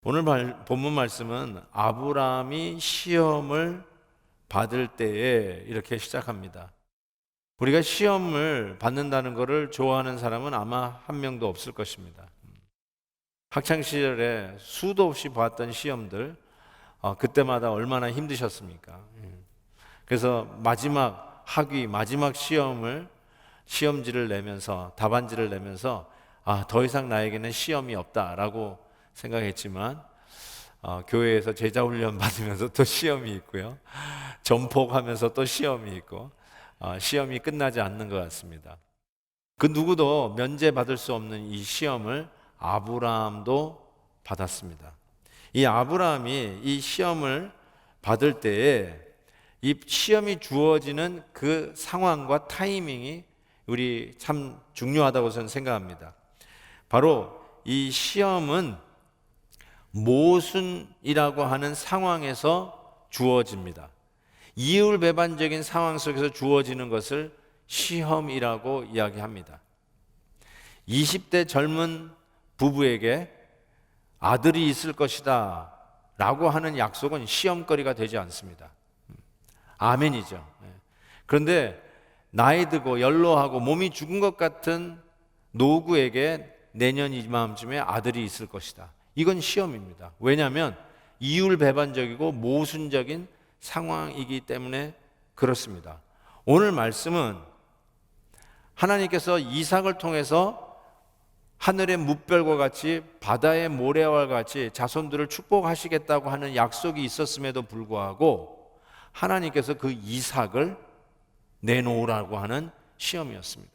오늘 본문 말씀은 아브라함이 시험을 받을 때에 이렇게 시작합니다. 우리가 시험을 받는다는 것을 좋아하는 사람은 아마 한 명도 없을 것입니다. 학창시절에 수도 없이 봤던 시험들, 그때마다 얼마나 힘드셨습니까? 그래서 마지막 학위, 마지막 시험지를 내면서, 답안지를 내면서 더 이상 나에게는 시험이 없다라고 생각했지만 교회에서 제자훈련 받으면서 또 시험이 있고요, 전폭하면서 또 시험이 있고, 시험이 끝나지 않는 것 같습니다. 그 누구도 면제받을 수 없는 이 시험을 아브라함도 받았습니다. 이 아브라함이 이 시험을 받을 때에 이 시험이 주어지는 그 상황과 타이밍이 우리 참 중요하다고 저는 생각합니다. 바로 이 시험은 모순이라고 하는 상황에서 주어집니다. 이율배반적인 상황 속에서 주어지는 것을 시험이라고 이야기합니다. 20대 젊은 부부에게 아들이 있을 것이다 라고 하는 약속은 시험거리가 되지 않습니다. 아멘이죠. 그런데 나이 들고 연로하고 몸이 죽은 것 같은 노구에게 내년 이맘쯤에 아들이 있을 것이다, 이건 시험입니다. 왜냐하면 이율배반적이고 모순적인 상황이기 때문에 그렇습니다. 오늘 말씀은 하나님께서 이삭을 통해서 하늘의 뭇별과 같이 바다의 모래와 같이 자손들을 축복하시겠다고 하는 약속이 있었음에도 불구하고 하나님께서 그 이삭을 내놓으라고 하는 시험이었습니다.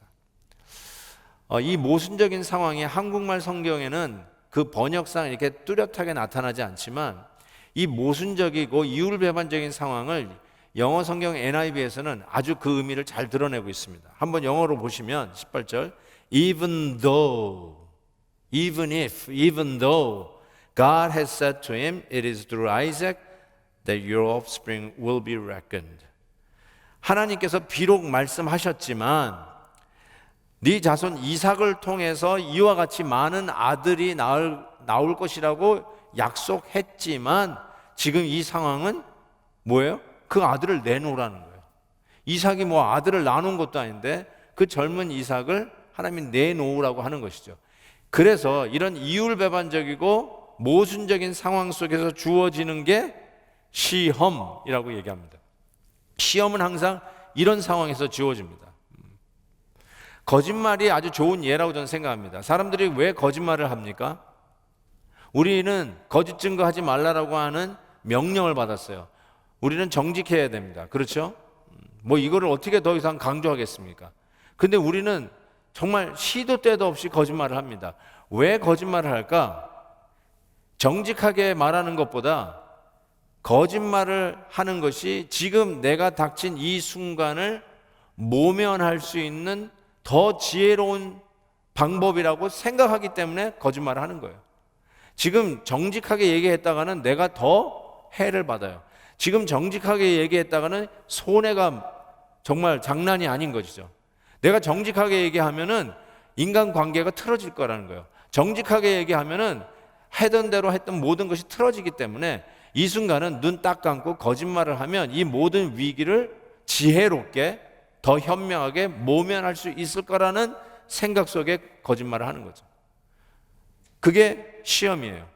이 모순적인 상황이 한국말 성경에는 그 번역상 이렇게 뚜렷하게 나타나지 않지만 이 모순적이고 이율배반적인 상황을 영어 성경 NIV에서는 아주 그 의미를 잘 드러내고 있습니다. 한번 영어로 보시면 18절 even though God has said to him it is through Isaac that your offspring will be reckoned. 하나님께서 비록 말씀하셨지만 네 자손 이삭을 통해서 이와 같이 많은 아들이 나올 것이라고 약속했지만 지금 이 상황은 뭐예요? 그 아들을 내놓으라는 거예요. 이삭이 뭐 아들을 나눈 것도 아닌데 그 젊은 이삭을 하나님이 내놓으라고 하는 것이죠. 그래서 이런 이율배반적이고 모순적인 상황 속에서 주어지는 게 시험이라고 얘기합니다. 시험은 항상 이런 상황에서 주어집니다. 거짓말이 아주 좋은 예라고 저는 생각합니다. 사람들이 왜 거짓말을 합니까? 우리는 거짓 증거하지 말라라고 하는 명령을 받았어요. 우리는 정직해야 됩니다. 그렇죠? 뭐 이거를 어떻게 더 이상 강조하겠습니까? 근데 우리는 정말 시도 때도 없이 거짓말을 합니다. 왜 거짓말을 할까? 정직하게 말하는 것보다 거짓말을 하는 것이 지금 내가 닥친 이 순간을 모면할 수 있는 더 지혜로운 방법이라고 생각하기 때문에 거짓말을 하는 거예요. 지금 정직하게 얘기했다가는 내가 더 해를 받아요. 지금 정직하게 얘기했다가는 손해가 정말 장난이 아닌 것이죠. 내가 정직하게 얘기하면은 인간관계가 틀어질 거라는 거예요. 정직하게 얘기하면은 하던 대로 했던 모든 것이 틀어지기 때문에 이 순간은 눈 딱 감고 거짓말을 하면 이 모든 위기를 지혜롭게 더 현명하게 모면할 수 있을 거라는 생각 속에 거짓말을 하는 거죠. 그게 시험이에요.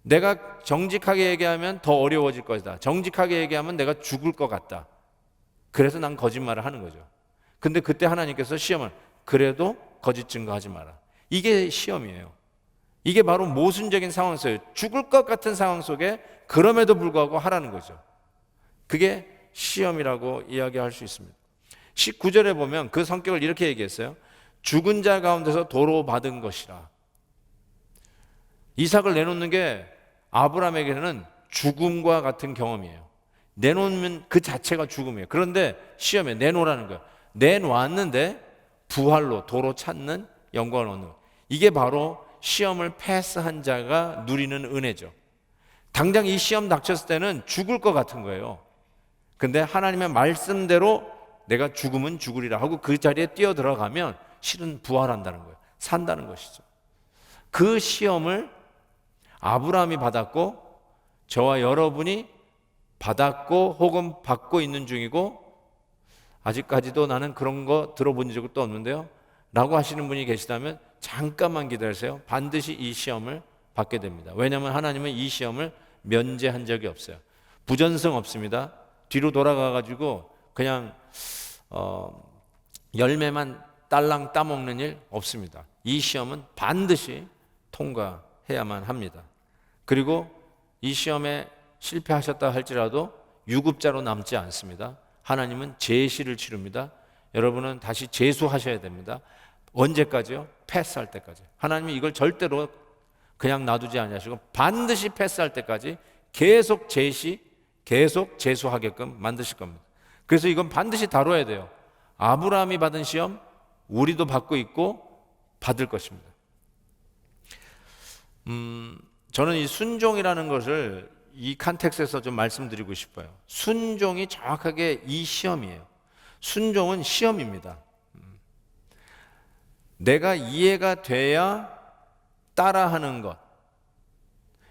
내가 정직하게 얘기하면 더 어려워질 것이다. 정직하게 얘기하면 내가 죽을 것 같다. 그래서 난 거짓말을 하는 거죠. 근데 그때 하나님께서 시험을 그래도 거짓 증거하지 마라. 이게 시험이에요. 이게 바로 모순적인 상황 속에 죽을 것 같은 상황 속에 그럼에도 불구하고 하라는 거죠. 그게 시험이라고 이야기할 수 있습니다. 19절에 보면 그 성격을 이렇게 얘기했어요. 죽은 자 가운데서 도로 받은 것이라. 이삭을 내놓는 게 아브라함에게는 죽음과 같은 경험이에요. 내놓으면 그 자체가 죽음이에요. 그런데 시험에 내놓으라는 거예요. 내놓았는데 부활로 도로 찾는 영광을 얻는 거예요. 이게 바로 시험을 패스한 자가 누리는 은혜죠. 당장 이 시험 닥쳤을 때는 죽을 것 같은 거예요. 근데 하나님의 말씀대로 내가 죽으면 죽으리라 하고 그 자리에 뛰어 들어가면 실은 부활한다는 거예요. 산다는 것이죠. 그 시험을 아브라함이 받았고 저와 여러분이 받았고 혹은 받고 있는 중이고 아직까지도 나는 그런 거 들어본 적도 없는데요 라고 하시는 분이 계시다면 잠깐만 기다리세요. 반드시 이 시험을 받게 됩니다. 왜냐하면 하나님은 이 시험을 면제한 적이 없어요. 부전승 없습니다. 뒤로 돌아가 가지고 그냥 열매만 딸랑 따먹는 일 없습니다. 이 시험은 반드시 통과해야만 합니다. 그리고 이 시험에 실패하셨다 할지라도 유급자로 남지 않습니다. 하나님은 제시를 치릅니다. 여러분은 다시 재수하셔야 됩니다. 언제까지요? 패스할 때까지. 하나님이 이걸 절대로 그냥 놔두지 아니하시고 반드시 패스할 때까지 계속 제시, 계속 재수하게끔 만드실 겁니다. 그래서 이건 반드시 다뤄야 돼요. 아브라함이 받은 시험 우리도 받고 있고 받을 것입니다. 저는 이 순종이라는 것을 이 컨텍스트에서 좀 말씀드리고 싶어요. 순종이 정확하게 이 시험이에요. 순종은 시험입니다. 내가 이해가 돼야 따라하는 것,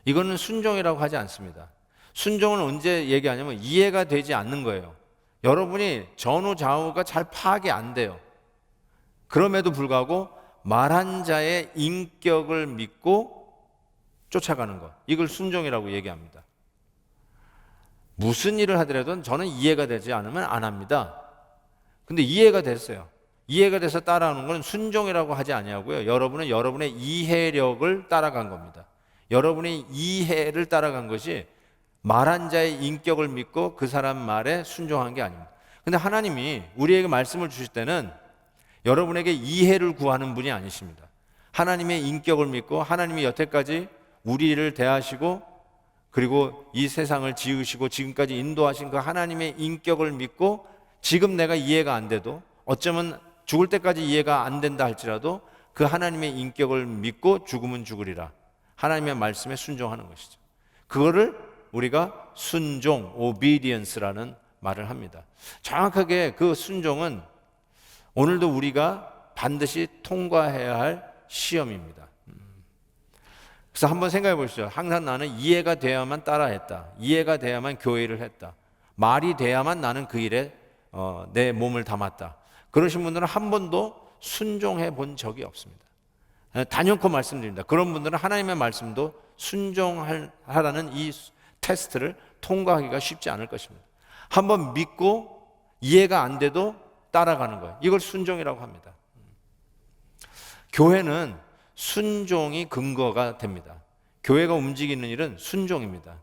이거는 순종이라고 하지 않습니다. 순종은 언제 얘기하냐면 이해가 되지 않는 거예요. 여러분이 전후 좌우가 잘 파악이 안 돼요. 그럼에도 불구하고 말한 자의 인격을 믿고 쫓아가는 것, 이걸 순종이라고 얘기합니다. 무슨 일을 하더라도 저는 이해가 되지 않으면 안 합니다. 근데 이해가 됐어요. 이해가 돼서 따라하는 건 순종이라고 하지 아니하고요. 여러분은 여러분의 이해력을 따라간 겁니다. 여러분의 이해를 따라간 것이 말한 자의 인격을 믿고 그 사람 말에 순종한 게 아닙니다. 근데 하나님이 우리에게 말씀을 주실 때는 여러분에게 이해를 구하는 분이 아니십니다. 하나님의 인격을 믿고 하나님이 여태까지 우리를 대하시고 그리고 이 세상을 지으시고 지금까지 인도하신 그 하나님의 인격을 믿고 지금 내가 이해가 안 돼도 어쩌면 죽을 때까지 이해가 안 된다 할지라도 그 하나님의 인격을 믿고 죽으면 죽으리라. 하나님의 말씀에 순종하는 것이죠. 그거를 우리가 순종, obedience라는 말을 합니다. 정확하게 그 순종은 오늘도 우리가 반드시 통과해야 할 시험입니다. 그래서 한번 생각해 보시죠. 항상 나는 이해가 돼야만 따라했다. 이해가 돼야만 교회를 했다. 말이 돼야만 나는 그 일에 내 몸을 담았다. 그러신 분들은 한 번도 순종해 본 적이 없습니다. 단연코 말씀드립니다. 그런 분들은 하나님의 말씀도 순종하라는 이 테스트를 통과하기가 쉽지 않을 것입니다. 한번 믿고 이해가 안 돼도 따라가는 거예요. 이걸 순종이라고 합니다. 교회는 순종이 근거가 됩니다. 교회가 움직이는 일은 순종입니다.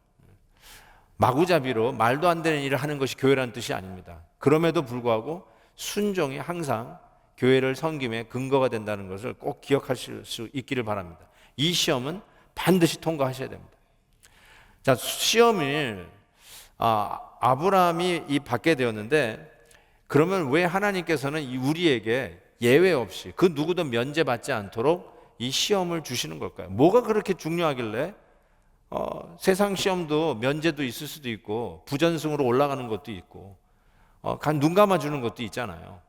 마구잡이로 말도 안 되는 일을 하는 것이 교회라는 뜻이 아닙니다. 그럼에도 불구하고 순종이 항상 교회를 섬김의 근거가 된다는 것을 꼭 기억하실 수 있기를 바랍니다. 이 시험은 반드시 통과하셔야 됩니다. 자, 시험을 아브라함이 받게 되었는데 그러면 왜 하나님께서는 우리에게 예외 없이 그 누구도 면제받지 않도록 이 시험을 주시는 걸까요? 뭐가 그렇게 중요하길래 세상 시험도 면제도 있을 수도 있고 부전승으로 올라가는 것도 있고 눈 감아주는 것도 있잖아요.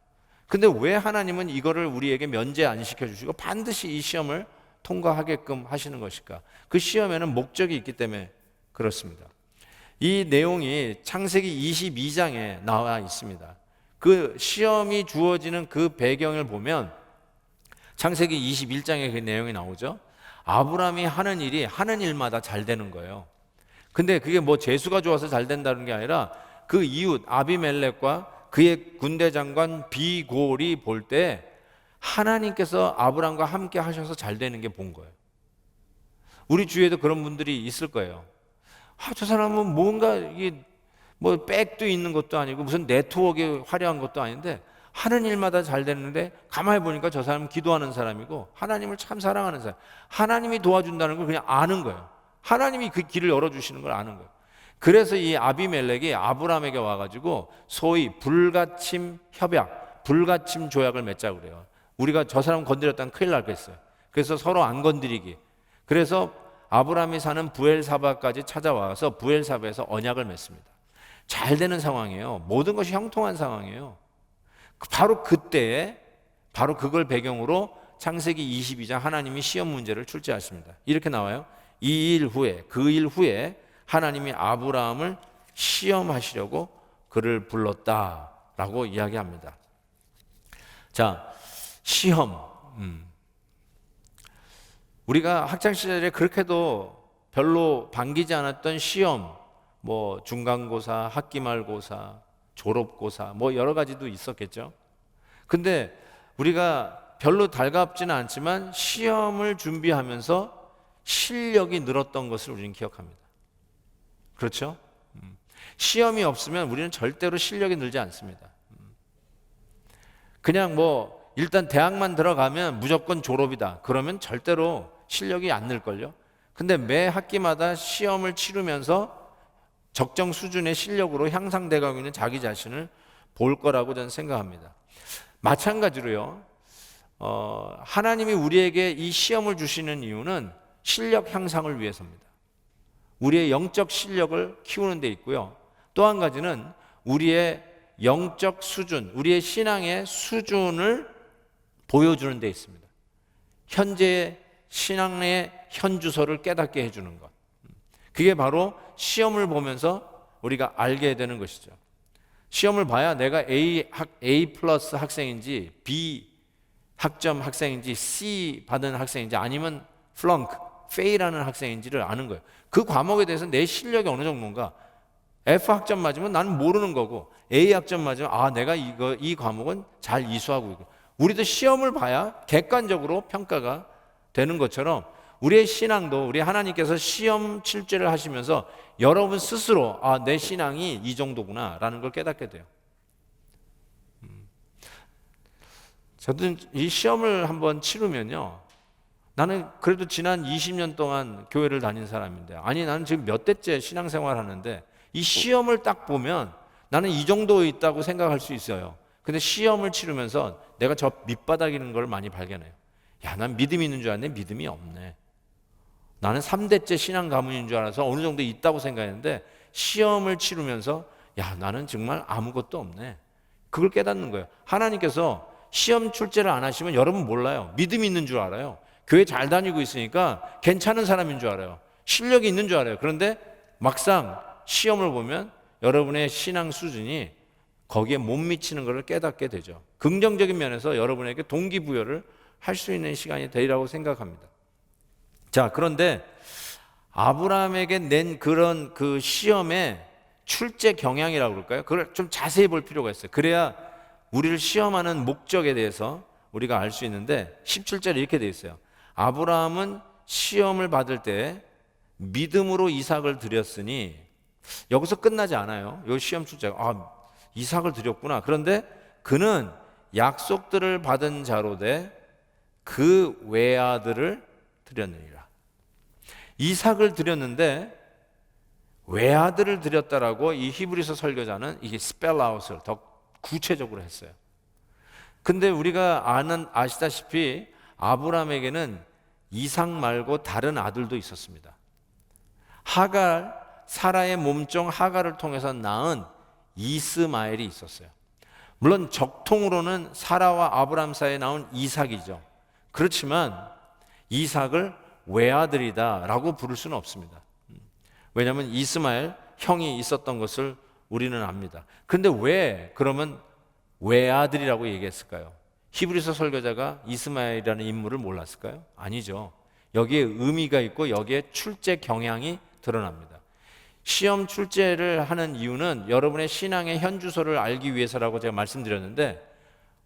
근데 왜 하나님은 이거를 우리에게 면제 안 시켜주시고 반드시 이 시험을 통과하게끔 하시는 것일까? 그 시험에는 목적이 있기 때문에 그렇습니다. 이 내용이 창세기 22장에 나와 있습니다. 그 시험이 주어지는 그 배경을 보면 창세기 21장에 그 내용이 나오죠. 아브라함이 하는 일이 하는 일마다 잘 되는 거예요. 근데 그게 뭐 재수가 좋아서 잘 된다는 게 아니라 그 이웃 아비멜렉과 그의 군대 장관 비골이 볼 때 하나님께서 아브라함과 함께 하셔서 잘 되는 게 본 거예요. 우리 주위에도 그런 분들이 있을 거예요. 저 사람은 뭔가 이게 뭐 백도 있는 것도 아니고 무슨 네트워크가 화려한 것도 아닌데 하는 일마다 잘 되는데 가만히 보니까 저 사람은 기도하는 사람이고 하나님을 참 사랑하는 사람. 하나님이 도와준다는 걸 그냥 아는 거예요. 하나님이 그 길을 열어주시는 걸 아는 거예요. 그래서 이 아비멜렉이 아브라함에게 와가지고 소위 불가침 협약, 불가침 조약을 맺자고 그래요. 우리가 저 사람 건드렸다면 큰일 날 뻔했어요. 그래서 서로 안 건드리기. 그래서 아브라함이 사는 부엘사바까지 찾아와서 부엘사바에서 언약을 맺습니다. 잘 되는 상황이에요. 모든 것이 형통한 상황이에요. 바로 그때에 바로 그걸 배경으로 창세기 22장 하나님이 시험 문제를 출제하십니다. 이렇게 나와요. 그 일 후에 하나님이 아브라함을 시험하시려고 그를 불렀다라고 이야기합니다. 자, 시험. 우리가 학창 시절에 그렇게도 별로 반기지 않았던 시험, 뭐 중간고사, 학기말고사, 졸업고사, 뭐 여러 가지도 있었겠죠. 근데 우리가 별로 달갑지는 않지만 시험을 준비하면서 실력이 늘었던 것을 우리는 기억합니다. 그렇죠? 시험이 없으면 우리는 절대로 실력이 늘지 않습니다. 그냥 뭐 일단 대학만 들어가면 무조건 졸업이다. 그러면 절대로 실력이 안 늘걸요. 근데 매 학기마다 시험을 치르면서 적정 수준의 실력으로 향상돼 가고 있는 자기 자신을 볼 거라고 저는 생각합니다. 마찬가지로요. 하나님이 우리에게 이 시험을 주시는 이유는 실력 향상을 위해서입니다. 우리의 영적 실력을 키우는 데 있고요. 또 한 가지는 우리의 영적 수준, 우리의 신앙의 수준을 보여주는 데 있습니다. 현재의 신앙의 현주소를 깨닫게 해주는 것. 그게 바로 시험을 보면서 우리가 알게 되는 것이죠. 시험을 봐야 내가 A 플러스 학생인지 B 학점 학생인지 C 받은 학생인지 아니면 플렁크, 페일하는 학생인지를 아는 거예요. 그 과목에 대해서 내 실력이 어느 정도인가. F 학점 맞으면 나는 모르는 거고 A 학점 맞으면 내가 이 과목은 잘 이수하고 있고. 우리도 시험을 봐야 객관적으로 평가가 되는 것처럼 우리의 신앙도 우리 하나님께서 시험 칠죄를 하시면서 여러분 스스로 내 신앙이 이 정도구나 라는 걸 깨닫게 돼요. 저도 이 시험을 한번 치르면요, 나는 그래도 지난 20년 동안 교회를 다닌 사람인데, 아니 나는 지금 몇 대째 신앙생활 하는데 이 시험을 딱 보면 나는 이 정도에 있다고 생각할 수 있어요. 근데 시험을 치르면서 내가 저 밑바닥이는 걸 많이 발견해요. 야, 난 믿음이 있는 줄 알았는데 믿음이 없네. 나는 3대째 신앙 가문인 줄 알아서 어느 정도 있다고 생각했는데 시험을 치르면서 야, 나는 정말 아무것도 없네. 그걸 깨닫는 거예요. 하나님께서 시험 출제를 안 하시면 여러분 몰라요. 믿음이 있는 줄 알아요. 교회 잘 다니고 있으니까 괜찮은 사람인 줄 알아요. 실력이 있는 줄 알아요. 그런데 막상 시험을 보면 여러분의 신앙 수준이 거기에 못 미치는 것을 깨닫게 되죠. 긍정적인 면에서 여러분에게 동기부여를 할 수 있는 시간이 되리라고 생각합니다. 자, 그런데 아브라함에게 낸 그런 그 시험의 출제 경향이라고 그럴까요? 그걸 좀 자세히 볼 필요가 있어요. 그래야 우리를 시험하는 목적에 대해서 우리가 알 수 있는데 17절에 이렇게 되어 있어요. 아브라함은 시험을 받을 때 믿음으로 이삭을 드렸으니, 여기서 끝나지 않아요. 이 시험 출제가 이삭을 드렸구나. 그런데 그는 약속들을 받은 자로 돼 그 외아들을 드렸느니라. 이삭을 드렸는데 외아들을 드렸다라고 이 히브리서 설교자는 이게 스펠아웃을 더 구체적으로 했어요. 근데 우리가 아시다시피 아브라함에게는 이삭 말고 다른 아들도 있었습니다. 사라의 몸종 하갈을 통해서 낳은 이스마엘이 있었어요. 물론 적통으로는 사라와 아브라함 사이에 나온 이삭이죠. 그렇지만 이삭을 외아들이다라고 부를 수는 없습니다. 왜냐하면 이스마엘 형이 있었던 것을 우리는 압니다. 그런데 왜 그러면 외아들이라고 얘기했을까요? 히브리서 설교자가 이스마엘이라는 인물을 몰랐을까요? 아니죠. 여기에 의미가 있고 여기에 출제 경향이 드러납니다. 시험 출제를 하는 이유는 여러분의 신앙의 현주소를 알기 위해서라고 제가 말씀드렸는데,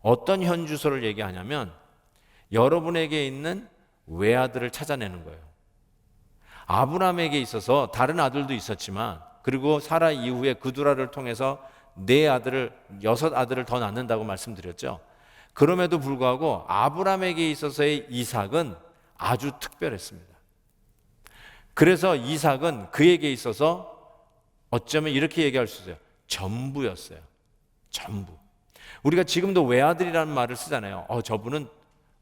어떤 현주소를 얘기하냐면 여러분에게 있는 외아들을 찾아내는 거예요. 아브라함에게 있어서 다른 아들도 있었지만, 그리고 사라 이후에 그두라를 통해서 6 아들을 더 낳는다고 말씀드렸죠. 그럼에도 불구하고 아브라함에게 있어서의 이삭은 아주 특별했습니다. 그래서 이삭은 그에게 있어서 어쩌면 이렇게 얘기할 수 있어요. 전부였어요. 전부. 우리가 지금도 외아들이라는 말을 쓰잖아요. 저분은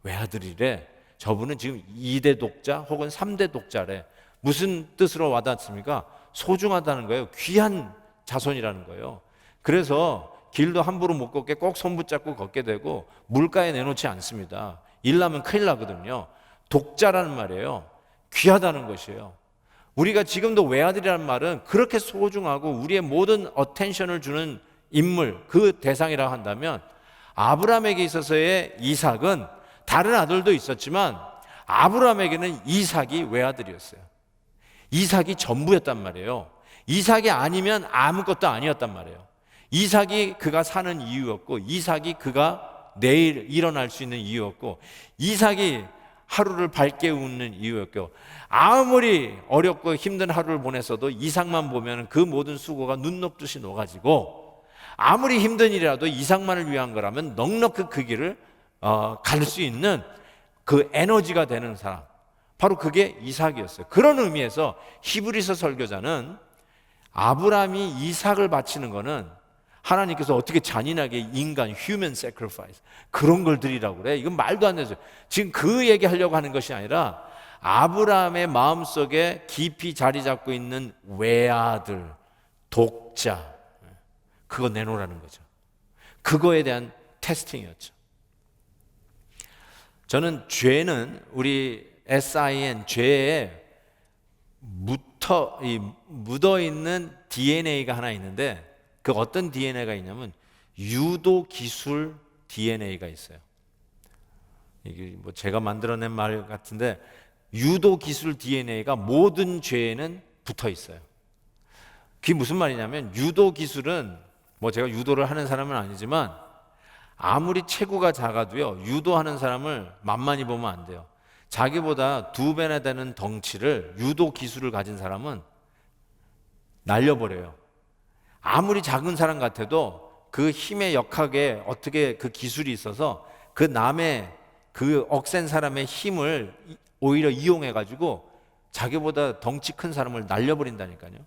외아들이래. 저분은 지금 2대 독자 혹은 3대 독자래. 무슨 뜻으로 와닿습니까? 소중하다는 거예요. 귀한 자손이라는 거예요. 그래서 길도 함부로 못 걷게 꼭 손 붙잡고 걷게 되고 물가에 내놓지 않습니다. 일 나면 큰일 나거든요. 독자라는 말이에요. 귀하다는 것이에요. 우리가 지금도 외아들이라는 말은 그렇게 소중하고 우리의 모든 어텐션을 주는 인물, 그 대상이라고 한다면 아브라함에게 있어서의 이삭은 다른 아들도 있었지만 아브라함에게는 이삭이 외아들이었어요. 이삭이 전부였단 말이에요. 이삭이 아니면 아무것도 아니었단 말이에요. 이삭이 그가 사는 이유였고, 이삭이 그가 내일 일어날 수 있는 이유였고, 이삭이 하루를 밝게 웃는 이유였고, 아무리 어렵고 힘든 하루를 보냈어도 이삭만 보면 그 모든 수고가 눈 녹듯이 녹아지고, 아무리 힘든 일이라도 이삭만을 위한 거라면 넉넉히 그 길을 갈 수 있는 그 에너지가 되는 사람, 바로 그게 이삭이었어요. 그런 의미에서 히브리서 설교자는 아브라함이 이삭을 바치는 거는 하나님께서 어떻게 잔인하게 인간, human sacrifice 그런 걸 드리라고 그래? 이건 말도 안 되죠. 지금 그 얘기하려고 하는 것이 아니라 아브라함의 마음속에 깊이 자리 잡고 있는 외아들, 독자, 그거 내놓으라는 거죠. 그거에 대한 테스팅이었죠. 저는 죄는 우리 SIN, 죄에 묻어있는 DNA가 하나 있는데, 그 어떤 DNA가 있냐면 유도 기술 DNA가 있어요. 이게 뭐 제가 만들어낸 말 같은데, 유도 기술 DNA가 모든 죄에는 붙어 있어요. 그게 무슨 말이냐면, 유도 기술은 뭐 제가 유도를 하는 사람은 아니지만 아무리 체구가 작아도요, 유도하는 사람을 만만히 보면 안 돼요. 자기보다 2배나 되는 덩치를, 유도 기술을 가진 사람은 날려버려요. 아무리 작은 사람 같아도 그 힘의 역학에 어떻게 그 기술이 있어서 그 남의 그 억센 사람의 힘을 오히려 이용해 가지고 자기보다 덩치 큰 사람을 날려버린다니까요.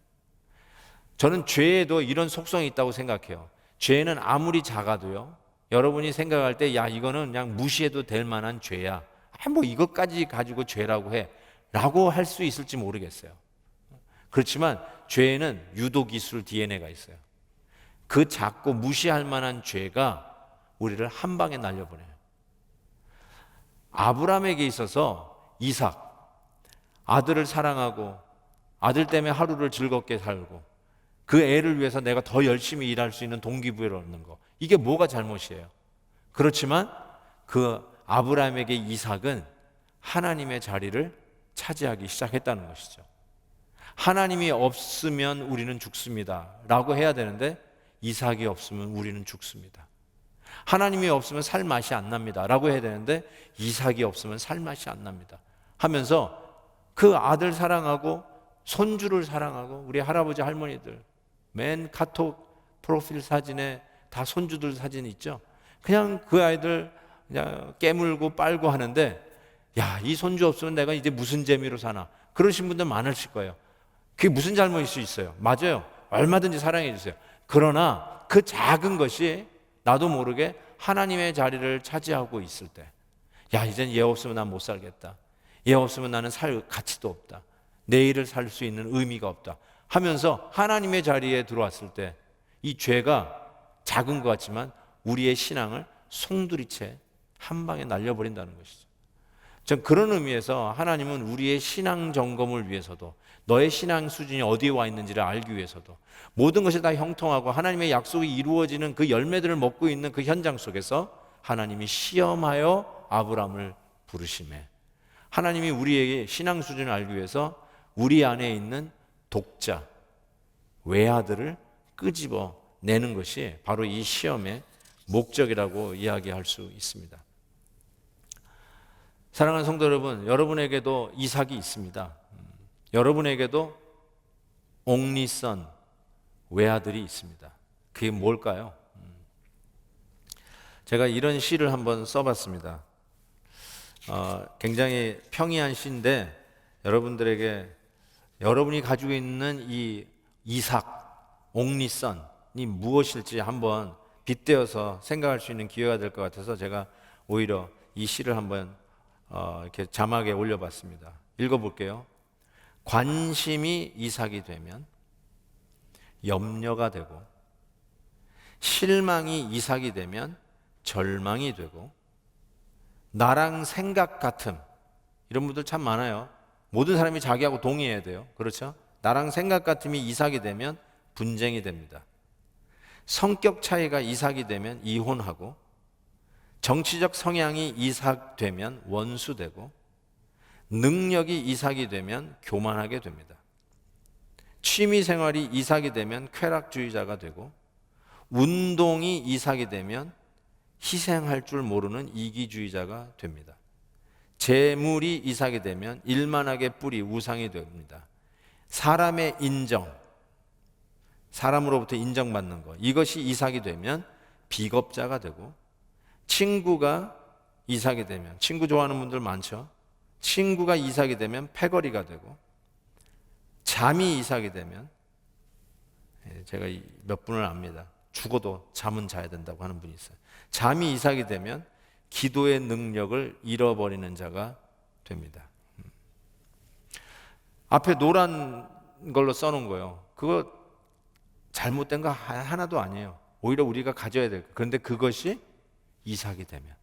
저는 죄에도 이런 속성이 있다고 생각해요. 죄는 아무리 작아도요, 여러분이 생각할 때 야, 이거는 그냥 무시해도 될 만한 죄야, 뭐 이것까지 가지고 죄라고 해 라고 할 수 있을지 모르겠어요. 그렇지만 죄에는 유도 기술 DNA가 있어요. 그 작고 무시할 만한 죄가 우리를 한 방에 날려보내요. 아브라함에게 있어서 이삭, 아들을 사랑하고 아들 때문에 하루를 즐겁게 살고 그 애를 위해서 내가 더 열심히 일할 수 있는 동기부여를 얻는 거, 이게 뭐가 잘못이에요? 그렇지만 그 아브라함에게 이삭은 하나님의 자리를 차지하기 시작했다는 것이죠. 하나님이 없으면 우리는 죽습니다 라고 해야 되는데, 이삭이 없으면 우리는 죽습니다. 하나님이 없으면 살 맛이 안 납니다 라고 해야 되는데, 이삭이 없으면 살 맛이 안 납니다 하면서 그 아들 사랑하고 손주를 사랑하고, 우리 할아버지 할머니들 맨 카톡 프로필 사진에 다 손주들 사진 있죠. 그냥 그 아이들 그냥 깨물고 빨고 하는데, 야, 이 손주 없으면 내가 이제 무슨 재미로 사나, 그러신 분들 많으실 거예요. 그게 무슨 잘못일 수 있어요? 맞아요, 얼마든지 사랑해 주세요. 그러나 그 작은 것이 나도 모르게 하나님의 자리를 차지하고 있을 때, 야, 이젠 얘 없으면 난 못 살겠다, 얘 없으면 나는 살 가치도 없다, 내일을 살 수 있는 의미가 없다 하면서 하나님의 자리에 들어왔을 때, 이 죄가 작은 것 같지만 우리의 신앙을 송두리째 한 방에 날려버린다는 것이죠. 전 그런 의미에서 하나님은 우리의 신앙 점검을 위해서도, 너의 신앙 수준이 어디에 와 있는지를 알기 위해서도, 모든 것이 다 형통하고 하나님의 약속이 이루어지는 그 열매들을 먹고 있는 그 현장 속에서 하나님이 시험하여 아브라함을 부르심에, 하나님이 우리에게 신앙 수준을 알기 위해서 우리 안에 있는 독자, 외아들을 끄집어 내는 것이 바로 이 시험의 목적이라고 이야기할 수 있습니다. 사랑하는 성도 여러분, 여러분에게도 이삭이 있습니다. 여러분에게도 only son, 외아들이 있습니다. 그게 뭘까요? 제가 이런 시를 한번 써봤습니다. 굉장히 평이한 시인데, 여러분들에게 여러분이 가지고 있는 이 이삭, only son이 무엇일지 한번 빗대어서 생각할 수 있는 기회가 될 것 같아서 제가 오히려 이 시를 한번 이렇게 자막에 올려봤습니다. 읽어볼게요. 관심이 이삭이 되면 염려가 되고, 실망이 이삭이 되면 절망이 되고, 나랑 생각 같음, 이런 분들 참 많아요. 모든 사람이 자기하고 동의해야 돼요. 그렇죠? 나랑 생각 같음이 이삭이 되면 분쟁이 됩니다. 성격 차이가 이삭이 되면 이혼하고, 정치적 성향이 이삭 되면 원수되고, 능력이 이삭이 되면 교만하게 됩니다. 취미 생활이 이삭이 되면 쾌락주의자가 되고, 운동이 이삭이 되면 희생할 줄 모르는 이기주의자가 됩니다. 재물이 이삭이 되면 일만하게 뿌리 우상이 됩니다. 사람의 인정, 사람으로부터 인정받는 것, 이것이 이삭이 되면 비겁자가 되고, 친구가 이삭이 되면, 친구 좋아하는 분들 많죠? 친구가 이삭이 되면 패거리가 되고, 잠이 이삭이 되면, 제가 몇 분을 압니다. 죽어도 잠은 자야 된다고 하는 분이 있어요. 잠이 이삭이 되면 기도의 능력을 잃어버리는 자가 됩니다. 앞에 노란 걸로 써놓은 거예요. 그거 잘못된 거 하나도 아니에요. 오히려 우리가 가져야 될 거예요. 그런데 그것이 이삭이 되면,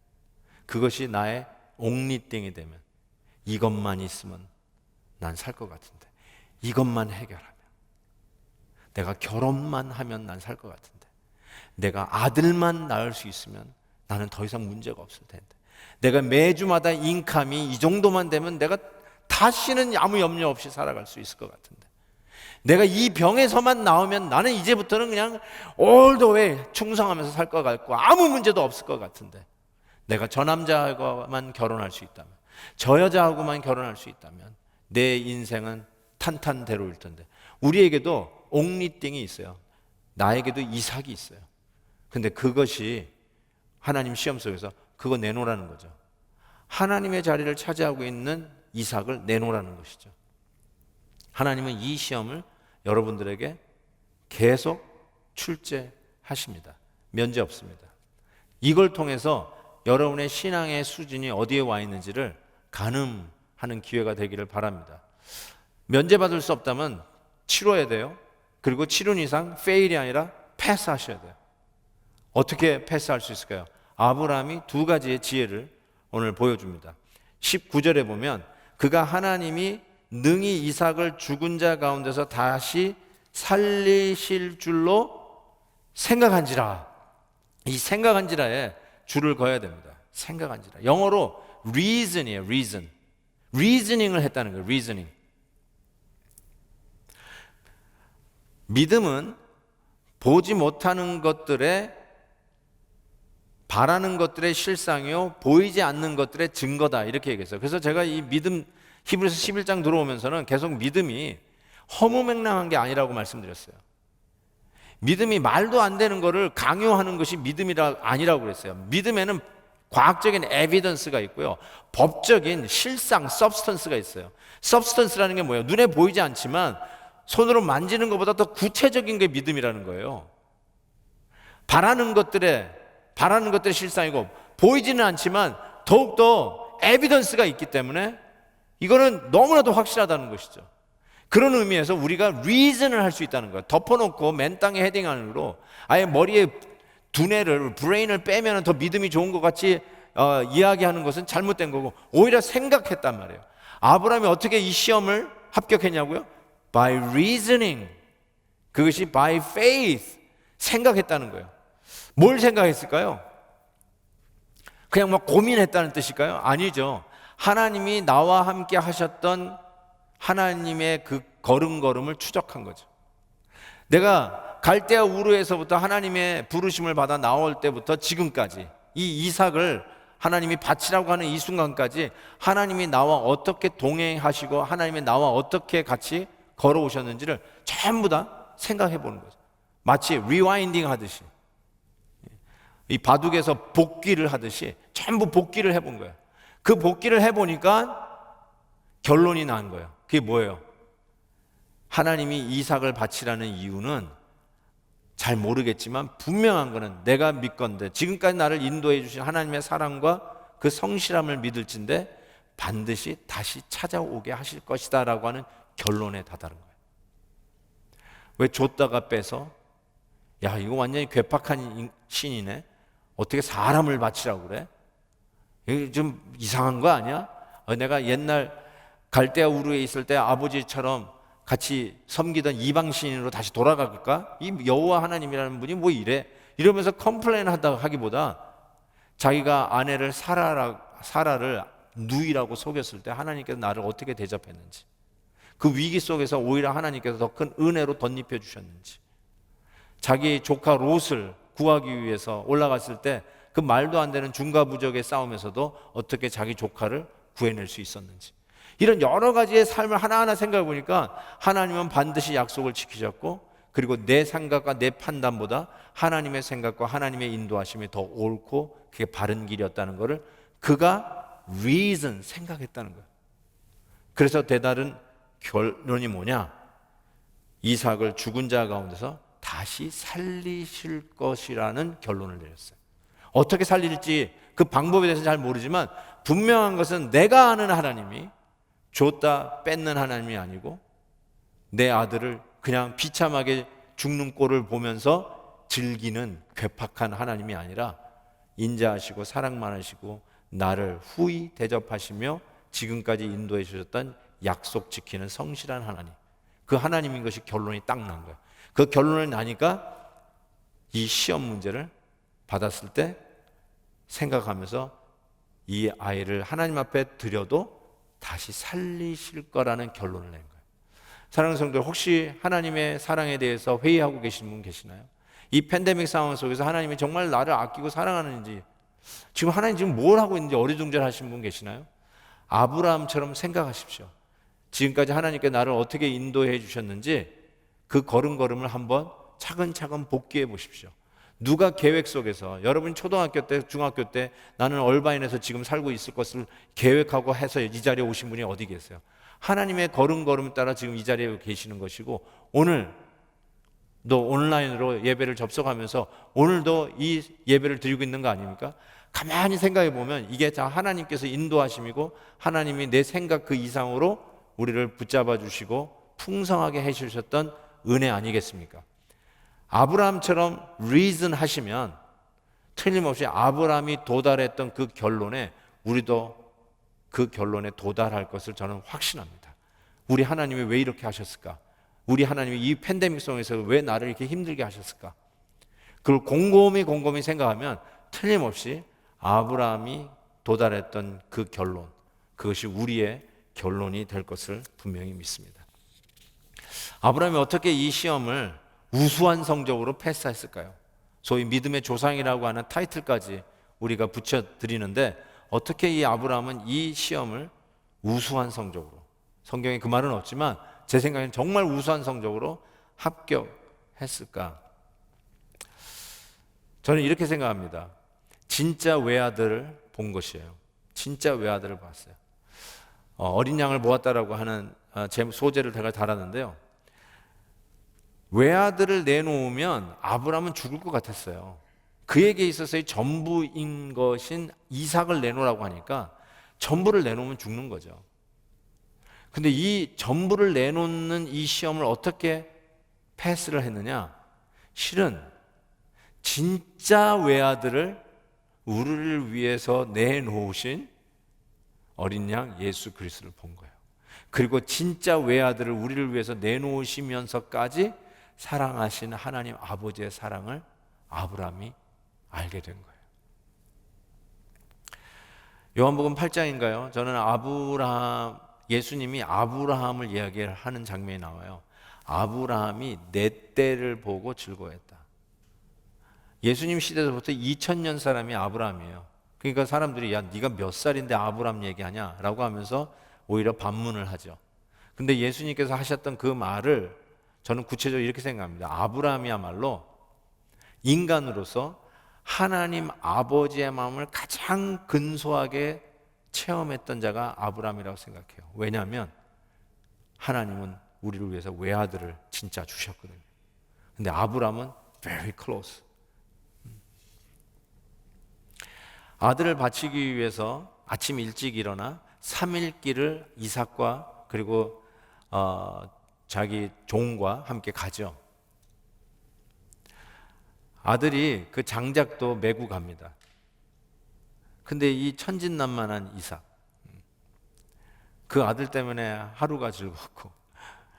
그것이 나의 옥리땡이 되면, 이것만 있으면 난 살 것 같은데, 이것만 해결하면, 내가 결혼만 하면 난 살 것 같은데, 내가 아들만 낳을 수 있으면 나는 더 이상 문제가 없을 텐데, 내가 매주마다 인컴이 이 정도만 되면 내가 다시는 아무 염려 없이 살아갈 수 있을 것 같은데, 내가 이 병에서만 나오면 나는 이제부터는 그냥 all the way 충성하면서 살 것 같고 아무 문제도 없을 것 같은데, 내가 저 남자하고만 결혼할 수 있다면, 저 여자하고만 결혼할 수 있다면 내 인생은 탄탄대로일 텐데. 우리에게도 옥리띵이 있어요. 나에게도 이삭이 있어요. 근데 그것이 하나님 시험 속에서 그거 내놓으라는 거죠. 하나님의 자리를 차지하고 있는 이삭을 내놓으라는 것이죠. 하나님은 이 시험을 여러분들에게 계속 출제하십니다. 면제 없습니다. 이걸 통해서 여러분의 신앙의 수준이 어디에 와 있는지를 가늠하는 기회가 되기를 바랍니다. 면제받을 수 없다면 치러야 돼요. 그리고 치른 이상 페일이 아니라 패스하셔야 돼요. 어떻게 패스할 수 있을까요? 아브라함이 두 가지의 지혜를 오늘 보여줍니다. 19절에 보면 그가 하나님이 능히 이삭을 죽은 자 가운데서 다시 살리실 줄로 생각한지라. 이 생각한지라에 줄을 그어야 됩니다. 생각한지라. 영어로 reason이에요. reasoning을 했다는 거예요. reasoning. 믿음은 보지 못하는 것들의, 바라는 것들의 실상이요 보이지 않는 것들의 증거다, 이렇게 얘기했어요. 그래서 제가 이 믿음, 히브리서 11장 들어오면서는 계속 믿음이 허무맹랑한 게 아니라고 말씀드렸어요. 믿음이 말도 안 되는 거를 강요하는 것이 믿음이라 아니라고 그랬어요. 믿음에는 과학적인 에비던스가 있고요, 법적인 실상, 서브스턴스가 있어요. 서브스턴스라는 게 뭐예요? 눈에 보이지 않지만 손으로 만지는 것보다 더 구체적인 게 믿음이라는 거예요. 바라는 것들의 실상이고 보이지는 않지만 더욱더 에비던스가 있기 때문에 이거는 너무나도 확실하다는 것이죠. 그런 의미에서 우리가 리즌을 할 수 있다는 거예요. 덮어놓고 맨 땅에 헤딩하는으로 아예 머리에 두뇌를, 브레인을 빼면 더 믿음이 좋은 것 같이 이야기하는 것은 잘못된 거고, 오히려 생각했단 말이에요. 아브라함이 어떻게 이 시험을 합격했냐고요? By reasoning. 그것이 by faith. 생각했다는 거예요. 뭘 생각했을까요? 그냥 막 고민했다는 뜻일까요? 아니죠. 하나님이 나와 함께 하셨던 하나님의 그 걸음걸음을 추적한 거죠. 내가 갈대아 우르에서부터 하나님의 부르심을 받아 나올 때부터 지금까지 이 이삭을 하나님이 바치라고 하는 이 순간까지 하나님이 나와 어떻게 동행하시고 하나님이 나와 어떻게 같이 걸어오셨는지를 전부 다 생각해 보는 거죠. 마치 리와인딩 하듯이, 이 바둑에서 복귀를 하듯이 전부 복귀를 해본 거예요. 그 복귀를 해보니까 결론이 난 거예요. 그게 뭐예요? 하나님이 이삭을 바치라는 이유는 잘 모르겠지만 분명한 거는 내가 믿건대, 지금까지 나를 인도해 주신 하나님의 사랑과 그 성실함을 믿을진데 반드시 다시 찾아오게 하실 것이다 라고 하는 결론에 다다른 거예요. 왜 줬다가 빼서, 야 이거 완전히 괴팍한 신이네, 어떻게 사람을 바치라고 그래? 이게 좀 이상한 거 아니야? 내가 옛날 갈대아 우르에 있을 때 아버지처럼 같이 섬기던 이방 신으로 다시 돌아갈까? 이 여호와 하나님이라는 분이 뭐 이래? 이러면서 컴플레인 하기보다 자기가 아내를 사라를 누이라고 속였을 때 하나님께서 나를 어떻게 대접했는지, 그 위기 속에서 오히려 하나님께서 더 큰 은혜로 덧입혀 주셨는지, 자기 조카 롯을 구하기 위해서 올라갔을 때 그 말도 안 되는 중과부적의 싸움에서도 어떻게 자기 조카를 구해낼 수 있었는지, 이런 여러 가지의 삶을 하나하나 생각해 보니까 하나님은 반드시 약속을 지키셨고, 그리고 내 생각과 내 판단보다 하나님의 생각과 하나님의 인도하심이 더 옳고 그게 바른 길이었다는 것을 그가 reason, 생각했다는 거예요. 그래서 대다른 결론이 뭐냐? 이삭을 죽은 자 가운데서 다시 살리실 것이라는 결론을 내렸어요. 어떻게 살릴지 그 방법에 대해서는 잘 모르지만 분명한 것은 내가 아는 하나님이 줬다 뺏는 하나님이 아니고, 내 아들을 그냥 비참하게 죽는 꼴을 보면서 즐기는 괴팍한 하나님이 아니라 인자하시고 사랑 많으시고 나를 후히 대접하시며 지금까지 인도해 주셨던 약속 지키는 성실한 하나님, 그 하나님인 것이 결론이 딱 난 거예요. 그 결론이 나니까 이 시험 문제를 받았을 때 생각하면서 이 아이를 하나님 앞에 드려도 다시 살리실 거라는 결론을 낸 거예요. 사랑하는 성도들, 혹시 하나님의 사랑에 대해서 회의하고 계신 분 계시나요? 이 팬데믹 상황 속에서 하나님이 정말 나를 아끼고 사랑하는지, 지금 하나님 지금 뭘 하고 있는지 어리둥절하신 분 계시나요? 아브라함처럼 생각하십시오. 지금까지 하나님께 나를 어떻게 인도해 주셨는지 그 걸음걸음을 한번 차근차근 복기해 보십시오. 누가 계획 속에서, 여러분 초등학교 때, 중학교 때 나는 얼바인에서 지금 살고 있을 것을 계획하고 해서 이 자리에 오신 분이 어디 계세요? 하나님의 걸음걸음 따라 지금 이 자리에 계시는 것이고, 오늘도 온라인으로 예배를 접속하면서 오늘도 이 예배를 드리고 있는 거 아닙니까? 가만히 생각해 보면 이게 다 하나님께서 인도하심이고, 하나님이 내 생각 그 이상으로 우리를 붙잡아 주시고 풍성하게 해주셨던 은혜 아니겠습니까? 아브라함처럼 reason 하시면 틀림없이 아브라함이 도달했던 그 결론에 우리도 그 결론에 도달할 것을 저는 확신합니다. 우리 하나님이 왜 이렇게 하셨을까? 우리 하나님이 이 팬데믹 속에서 왜 나를 이렇게 힘들게 하셨을까? 그걸 곰곰이 생각하면 틀림없이 아브라함이 도달했던 그 결론, 그것이 우리의 결론이 될 것을 분명히 믿습니다. 아브라함이 어떻게 이 시험을 우수한 성적으로 패스했을까요? 소위 믿음의 조상이라고 하는 타이틀까지 우리가 붙여드리는데, 어떻게 이 아브라함은 이 시험을 우수한 성적으로, 성경에 그 말은 없지만 제 생각에는 정말 우수한 성적으로 합격했을까? 저는 이렇게 생각합니다. 진짜 외아들을 본 것이에요. 진짜 외아들을 봤어요. 어린 양을 모았다라고 하는 제 소재를 제가 달았는데요. 외아들을 내놓으면 아브라함은 죽을 것 같았어요. 그에게 있어서의 전부인 것인 이삭을 내놓으라고 하니까 전부를 내놓으면 죽는 거죠. 근데 이 전부를 내놓는 이 시험을 어떻게 패스를 했느냐? 실은 진짜 외아들을 우리를 위해서 내놓으신 어린 양 예수 그리스도를 본 거예요. 그리고 진짜 외아들을 우리를 위해서 내놓으시면서까지 사랑하신 하나님 아버지의 사랑을 아브라함이 알게 된 거예요. 요한복음 8장인가요? 저는 예수님이 아브라함을 이야기하는 장면이 나와요. 아브라함이 내 때를 보고 즐거워했다. 예수님 시대에서부터 2000년 사람이 아브라함이에요. 그러니까 사람들이 야 네가 몇 살인데 아브라함 얘기하냐? 라고 하면서 오히려 반문을 하죠. 근데 예수님께서 하셨던 그 말을 저는 구체적으로 이렇게 생각합니다. 아브라함이야말로 인간으로서 하나님 아버지의 마음을 가장 근소하게 체험했던 자가 아브라함이라고 생각해요. 왜냐하면 하나님은 우리를 위해서 외아들을 진짜 주셨거든요. 근데 아브라함은 very close. 아들을 바치기 위해서 아침 일찍 일어나 3일 길을 이삭과 그리고 자기 종과 함께 가죠. 아들이 그 장작도 메고 갑니다. 근데 이 천진난만한 이삭, 그 아들 때문에 하루가 즐겁고,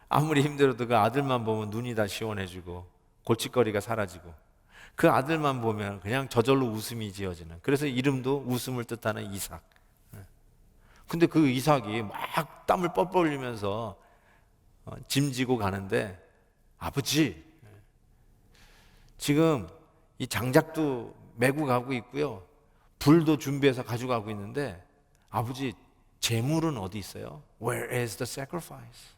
아무리 힘들어도 그 아들만 보면 눈이 다 시원해지고 골칫거리가 사라지고, 그 아들만 보면 그냥 저절로 웃음이 지어지는, 그래서 이름도 웃음을 뜻하는 이삭. 근데 그 이삭이 막 땀을 뻘뻘 흘리면서 짐 지고 가는데, 아버지, 지금 이 장작도 메고 가고 있고요, 불도 준비해서 가져가고 있는데, 아버지, 제물은 어디 있어요? Where is the sacrifice?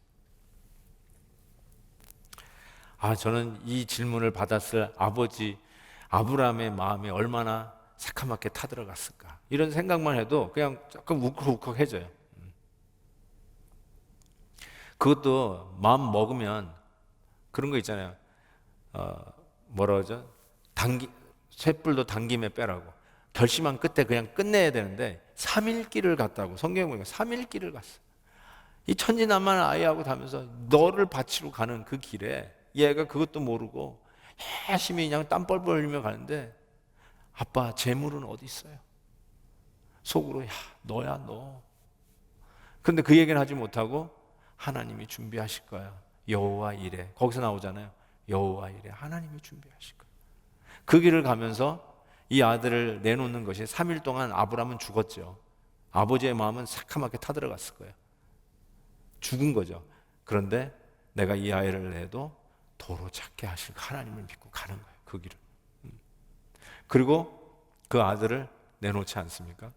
저는 이 질문을 받았을 아버지 아브라함의 마음이 얼마나 새카맣게 타들어갔을까, 이런 생각만 해도 그냥 조금 울컥울컥해져요. 그것도 마음 먹으면 그런 거 있잖아요. 뭐라 그러죠? 쇳불도 당김에 빼라고. 결심한 끝에 그냥 끝내야 되는데 3일 길을 갔다고. 성경에 보니까 3일 길을 갔어. 이 천진난만 아이하고 다면서 너를 바치러 가는 그 길에 얘가 그것도 모르고 열심히 그냥 땀 뻘뻘 흘리며 가는데, 아빠, 재물은 어디 있어요? 속으로, 야, 너야 너. 근데 그 얘기는 하지 못하고 하나님이 준비하실 거야. 여호와 이레. 거기서 나오잖아요. 여호와 이레. 하나님이 준비하실 거야. 그 길을 가면서 이 아들을 내놓는 것이 3일 동안 아브라함은 죽었죠. 아버지의 마음은 새카맣게 타들어갔을 거예요. 죽은 거죠. 그런데 내가 이 아이를 내도 도로 찾게 하실 하나님을 믿고 가는 거예요. 그 길을. 그리고 그 아들을 내놓지 않습니까?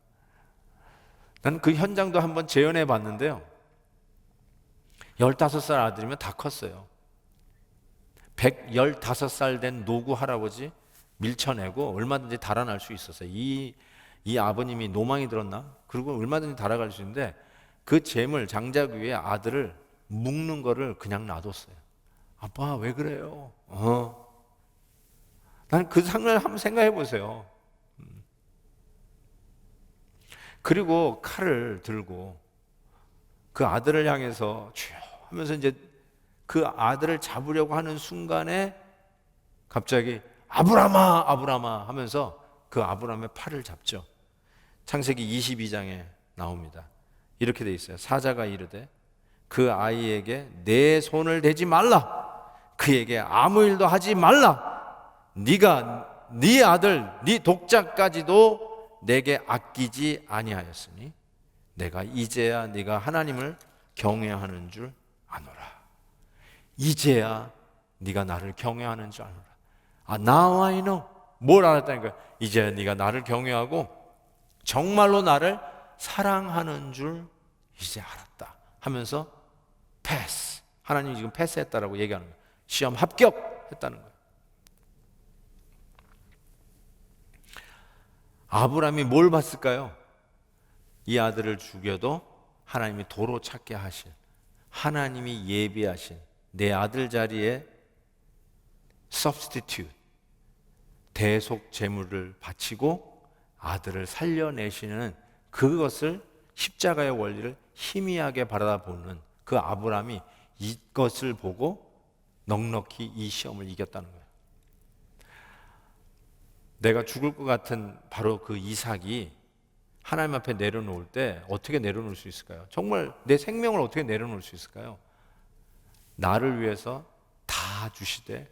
나는 그 현장도 한번 재현해 봤는데요, 15살 아들이면 다 컸어요. 115살 된 노구 할아버지 밀쳐내고 얼마든지 달아날 수 있었어요. 이 아버님이 노망이 들었나? 그리고 얼마든지 달아갈 수 있는데, 그 재물 장작 위에 아들을 묶는 거를 그냥 놔뒀어요. 아빠, 왜 그래요? 나는 그 상황을 한번 생각해 보세요. 그리고 칼을 들고 그 아들을 향해서 주여 하면서 이제 그 아들을 잡으려고 하는 순간에 갑자기 아브라함아, 아브라함아 하면서 그 아브라함의 팔을 잡죠. 창세기 22장에 나옵니다. 이렇게 돼 있어요. 사자가 이르되 그 아이에게 내 손을 대지 말라, 그에게 아무 일도 하지 말라, 네가 네 아들 네 독자까지도 내게 아끼지 아니하였으니 내가 이제야 네가 하나님을 경외하는 줄 아노라. 이제야 네가 나를 경외하는 줄 아노라. Now I know. 뭘 알았다니까? 이제야 네가 나를 경외하고 정말로 나를 사랑하는 줄 이제 알았다 하면서 패스. 하나님이 지금 패스했다라고 얘기하는 거예요. 시험 합격했다는 거예요. 아브라함이 뭘 봤을까요? 이 아들을 죽여도 하나님이 도로 찾게 하신, 하나님이 예비하신 내 아들 자리에 substitute, 대속 제물을 바치고 아들을 살려내시는 그것을, 십자가의 원리를 희미하게 바라보는 그 아브라함이 이것을 보고 넉넉히 이 시험을 이겼다는 거예요. 내가 죽을 것 같은 바로 그 이삭이 하나님 앞에 내려놓을 때 어떻게 내려놓을 수 있을까요? 정말 내 생명을 어떻게 내려놓을 수 있을까요? 나를 위해서 다 주시되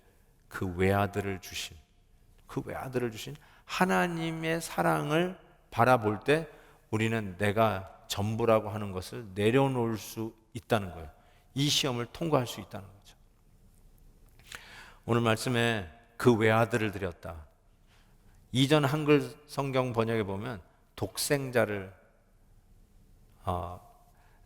그 외아들을 주신, 그 외아들을 주신 하나님의 사랑을 바라볼 때 우리는 내가 전부라고 하는 것을 내려놓을 수 있다는 거예요. 이 시험을 통과할 수 있다는 거죠. 오늘 말씀에 그 외아들을 드렸다. 이전 한글 성경 번역에 보면 독생자를,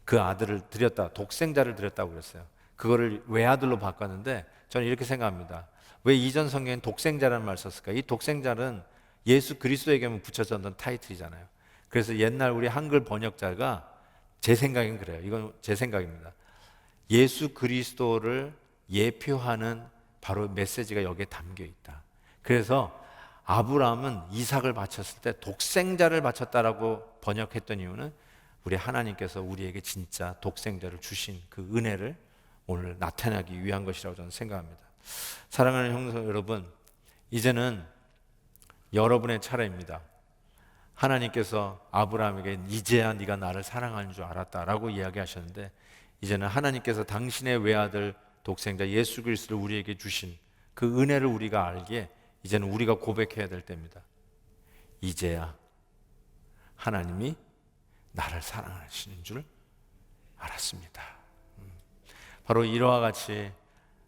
그 아들을 드렸다, 독생자를 드렸다고 그랬어요. 그거를 외아들로 바꿨는데 저는 이렇게 생각합니다. 왜 이전 성경엔 독생자라는 말을 썼을까? 이 독생자는 예수 그리스도에게만 붙여졌던 타이틀이잖아요. 그래서 옛날 우리 한글 번역자가, 제 생각엔 그래요. 이건 제 생각입니다. 예수 그리스도를 예표하는 바로 메시지가 여기에 담겨 있다. 그래서 아브라함은 이삭을 바쳤을 때 독생자를 바쳤다라고 번역했던 이유는 우리 하나님께서 우리에게 진짜 독생자를 주신 그 은혜를 오늘 나타내기 위한 것이라고 저는 생각합니다. 사랑하는 형제 여러분, 이제는 여러분의 차례입니다. 하나님께서 아브라함에게 이제야 네가 나를 사랑하는 줄 알았다라고 이야기하셨는데, 이제는 하나님께서 당신의 외아들 독생자 예수 그리스도를 우리에게 주신 그 은혜를 우리가 알기에 이제는 우리가 고백해야 될 때입니다. 이제야 하나님이 나를 사랑하시는 줄 알았습니다. 바로 이와 같이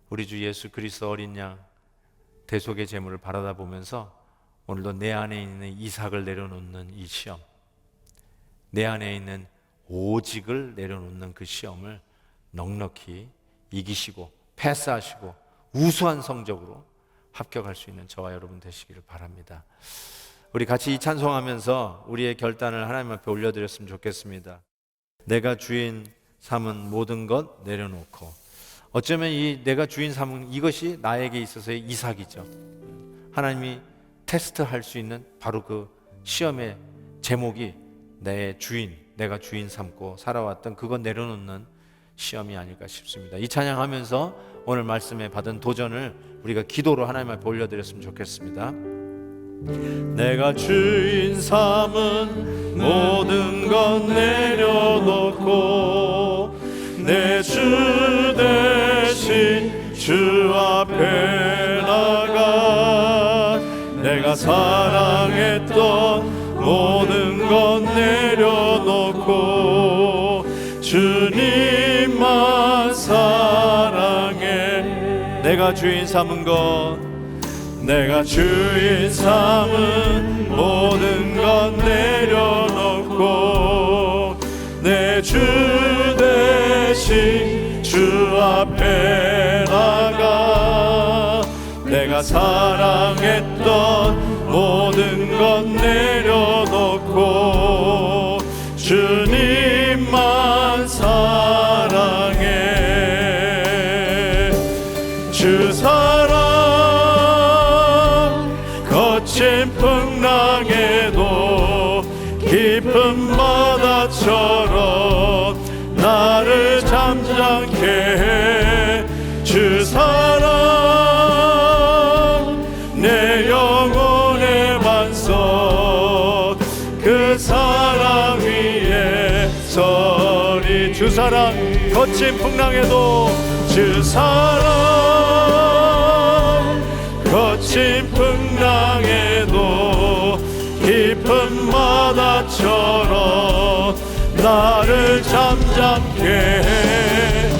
우리 주 예수 그리스도 어린 양 대속의 제물을 바라다 보면서 오늘도 내 안에 있는 이삭을 내려놓는 이 시험, 내 안에 있는 오직을 내려놓는 그 시험을 넉넉히 이기시고 패스하시고 우수한 성적으로 합격할 수 있는 저와 여러분 되시기를 바랍니다. 우리 같이 이 찬송하면서 우리의 결단을 하나님 앞에 올려드렸으면 좋겠습니다. 내가 주인 삼은 모든 것 내려놓고, 어쩌면 이 내가 주인 삼은 이것이 나에게 있어서의 이삭이죠. 하나님이 테스트할 수 있는 바로 그 시험의 제목이 내 주인, 내가 주인 삼고 살아왔던 그것 내려놓는 시험이 아닐까 싶습니다. 이 찬양하면서 오늘 말씀에 받은 도전을 우리가 기도로 하나님 앞에 올려드렸으면 좋겠습니다. 내가 주인 삼은 모든 것 내려놓고 내 주 대신 주 앞에 나가 내가 사랑했던 모든 것 내려놓고 주님만 사랑해. 내가 주인 삼은 것, 내가 주인 삼은 모든 것 내려놓고 내 주 대신 주 앞에 나가 내가 사랑했던 모든 것 내려놓고 주님만 사랑해. 주 사랑 거친 풍랑에도 깊은 바다처럼 나를 잠잠케 해. 주 사랑 내 영혼의 반석 그 사랑 위에 서리. 주 사랑 거친 풍랑에도 주 사랑 거친 풍랑에도 깊은 바다처럼 나를 잠잠케 해.